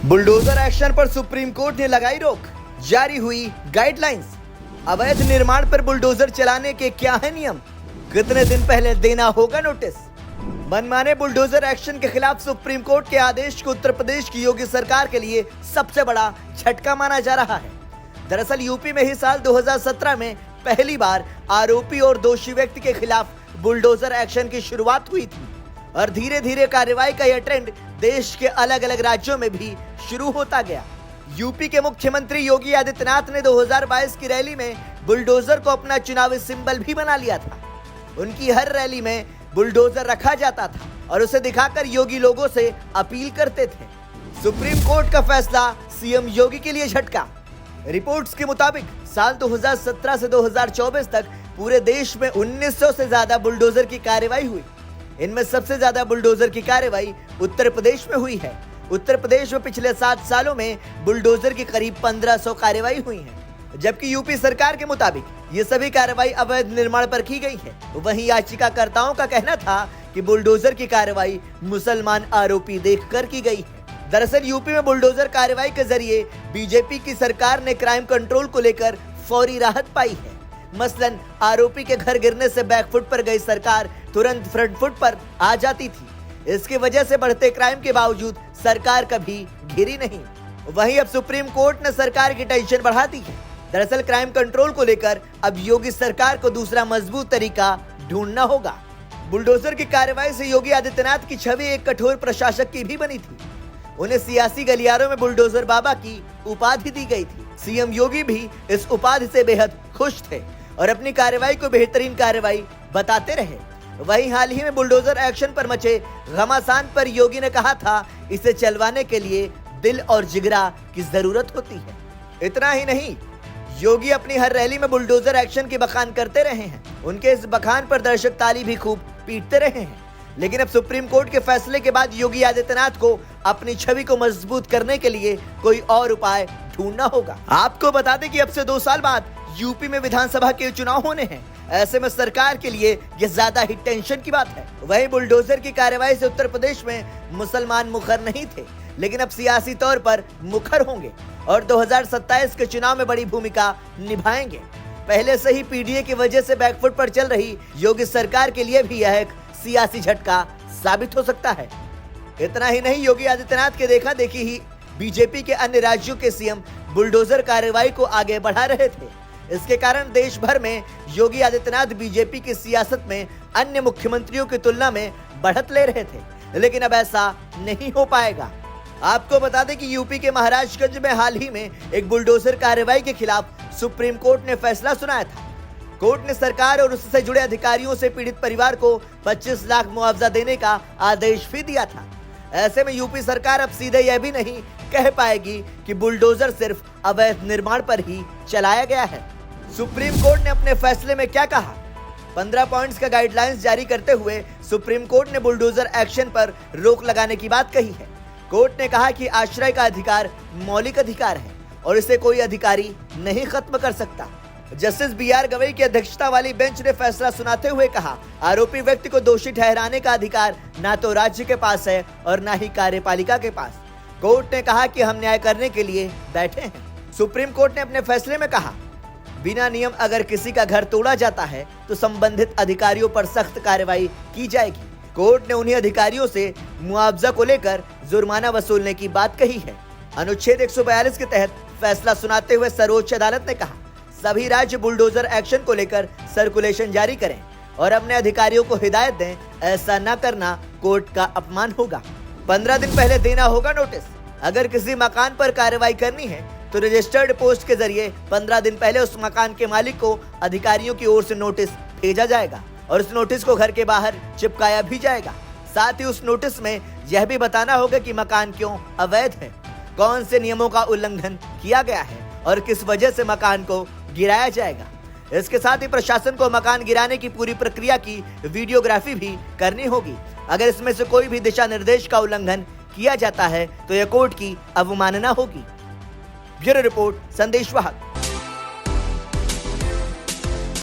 Bulldozer action पर supreme court ने लगाई रोक, जारी हुई गाइडलाइंस। अवैध निर्माण पर बुलडोजर चलाने के क्या है नियम, कितने दिन पहले देना होगा नोटिस। मनमाने बुलडोजर एक्शन के खिलाफ सुप्रीम कोर्ट के आदेश को उत्तर प्रदेश की योगी सरकार के लिए सबसे बड़ा झटका माना जा रहा है। दरअसल यूपी में ही साल 2017 में पहली बार आरोपी और दोषी व्यक्ति के खिलाफ बुलडोजर एक्शन की शुरुआत हुई थी और धीरे धीरे कार्रवाई का यह ट्रेंड देश के अलग अलग राज्यों में भी शुरू होता गया। यूपी के मुख्यमंत्री योगी आदित्यनाथ ने 2022 की रैली में बुलडोजर को अपना चुनावी सिंबल भी बना लिया था। उनकी हर रैली में बुलडोजर रखा जाता था और उसे दिखाकर योगी लोगों से अपील करते थे। सुप्रीम कोर्ट का फैसला सीएम योगी के लिए झटका। रिपोर्ट्स के मुताबिक साल 2017 से 2024 तक पूरे देश में 1900 से ज्यादा बुलडोजर की कार्रवाई हुई। इनमें सबसे ज्यादा बुलडोजर की कार्रवाई उत्तर प्रदेश में हुई है। उत्तर प्रदेश में पिछले 7 सालों में बुलडोजर की करीब 1500 कार्रवाई हुई है, जबकि यूपी सरकार के मुताबिक ये सभी कार्रवाई अवैध निर्माण पर की गई है। वहीं याचिकाकर्ताओं का कहना था कि बुलडोजर की कार्रवाई मुसलमान आरोपी देखकर की गई है। दरअसल यूपी में बुलडोजर कार्रवाई के जरिए बीजेपी की सरकार ने क्राइम कंट्रोल को लेकर फौरी राहत पाई है। मसलन आरोपी के घर गिरने से बैकफुट पर गई सरकार तुरंत फ्रंट फुट पर आ जाती थी। इसकी वजह से बढ़ते क्राइम के बावजूद सरकार कभी घिरी नहीं। वहीं अब सुप्रीम कोर्ट ने सरकार की टेंशन बढ़ा दी है। दरअसल क्राइम कंट्रोल को लेकर अब योगी सरकार को दूसरा मजबूत तरीका ढूंढना होगा। बुलडोजर की कार्रवाई से योगी आदित्यनाथ की छवि एक कठोर प्रशासक की भी बनी थी। उन्हें सियासी गलियारों में बुलडोजर बाबा की उपाधि दी गई थी। सीएम योगी भी इस उपाधि से बेहद खुश थे और अपनी कार्रवाई को बेहतरीन कार्रवाई बताते रहे। वहीं हाल ही में बुलडोजर एक्शन पर मचे घमासान पर योगी ने कहा था, इसे चलवाने के लिए दिल और जिगरा की जरूरत होती है। इतना ही नहीं, योगी अपनी हर रैली में बुलडोजर एक्शन की बखान करते रहे हैं। उनके इस बखान पर दर्शक ताली भी खूब पीटते रहे हैं। लेकिन अब सुप्रीम कोर्ट के फैसले के बाद योगी आदित्यनाथ को अपनी छवि को मजबूत करने के लिए कोई और उपाय ढूंढना होगा। आपको बता दें कि अब से 2 साल बाद यूपी में विधानसभा के चुनाव होने हैं। ऐसे में सरकार के लिए यह ज्यादा ही टेंशन की बात है। वहीं बुलडोजर की कार्रवाई से उत्तर प्रदेश में मुसलमान मुखर नहीं थे, लेकिन अब सियासी तौर पर मुखर होंगे और 2027 के चुनाव में बड़ी भूमिका निभाएंगे। पहले से ही पीडीए की वजह से बैकफुट पर चल रही योगी सरकार के लिए भी यह एक सियासी झटका साबित हो सकता है। इतना ही नहीं, योगी आदित्यनाथ के देखा देखी ही बीजेपी के अन्य राज्यों के सीएम बुलडोजर कार्रवाई को आगे बढ़ा रहे थे। इसके कारण देश भर में योगी आदित्यनाथ बीजेपी की सियासत में अन्य मुख्यमंत्रियों की तुलना में बढ़त ले रहे थे, लेकिन अब ऐसा नहीं हो पाएगा। आपको बता दें कि यूपी के महाराजगंज में हाल ही में एक बुलडोजर कार्रवाई के खिलाफ सुप्रीम कोर्ट ने फैसला सुनाया था। कोर्ट ने सरकार और उससे जुड़े अधिकारियों से पीड़ित परिवार को 25 लाख मुआवजा देने का आदेश भी दिया था। ऐसे में यूपी सरकार अब सीधे यह भी नहीं कह पाएगी कि बुलडोजर सिर्फ अवैध निर्माण पर ही चलाया गया है। सुप्रीम कोर्ट ने अपने फैसले में क्या कहा? 15 पॉइंट्स का गाइडलाइंस जारी करते हुए सुप्रीम कोर्ट ने बुलडोजर एक्शन पर रोक लगाने की बात कही है। कोर्ट ने कहा कि आश्रय का अधिकार मौलिक अधिकार है और इसे कोई अधिकारी नहीं खत्म कर सकता। जस्टिस BR गवई की अध्यक्षता वाली बेंच ने फैसला सुनाते हुए कहा, आरोपी व्यक्ति को दोषी ठहराने का अधिकार ना तो राज्य के पास है और ना ही कार्यपालिका के पास। कोर्ट ने कहा कि हम न्याय करने के लिए बैठे हैं। सुप्रीम कोर्ट ने अपने फैसले में कहा, बिना नियम अगर किसी का घर तोड़ा जाता है तो संबंधित अधिकारियों पर सख्त कार्रवाई की जाएगी। कोर्ट ने उन्हीं अधिकारियों से मुआवजा को लेकर जुर्माना वसूलने की बात कही है। अनुच्छेद 142 के तहत फैसला सुनाते हुए सर्वोच्च अदालत ने कहा, सभी राज्य बुलडोजर एक्शन को लेकर सर्कुलेशन जारी करें और अपने अधिकारियों को हिदायत दें। ऐसा न करना कोर्ट का अपमान होगा। 15 दिन पहले देना होगा नोटिस। अगर किसी मकान पर कार्रवाई करनी है तो रजिस्टर्ड पोस्ट के जरिए 15 दिन पहले उस मकान के मालिक को अधिकारियों की ओर से नोटिस भेजा जाएगा और उस नोटिस को घर के बाहर चिपकाया भी जाएगा। साथ ही उस नोटिस में यह भी बताना होगा कि मकान क्यों अवैध है, कौन से नियमों का उल्लंघन किया गया है और किस वजह से मकान को गिराया जाएगा। इसके साथ ही प्रशासन को मकान गिराने की पूरी प्रक्रिया की वीडियोग्राफी भी करनी होगी। अगर इसमें से कोई भी दिशा निर्देश का उल्लंघन किया जाता है तो यह कोर्ट की अवमानना होगी। ब्यूरो रिपोर्ट, संदेश वाहक।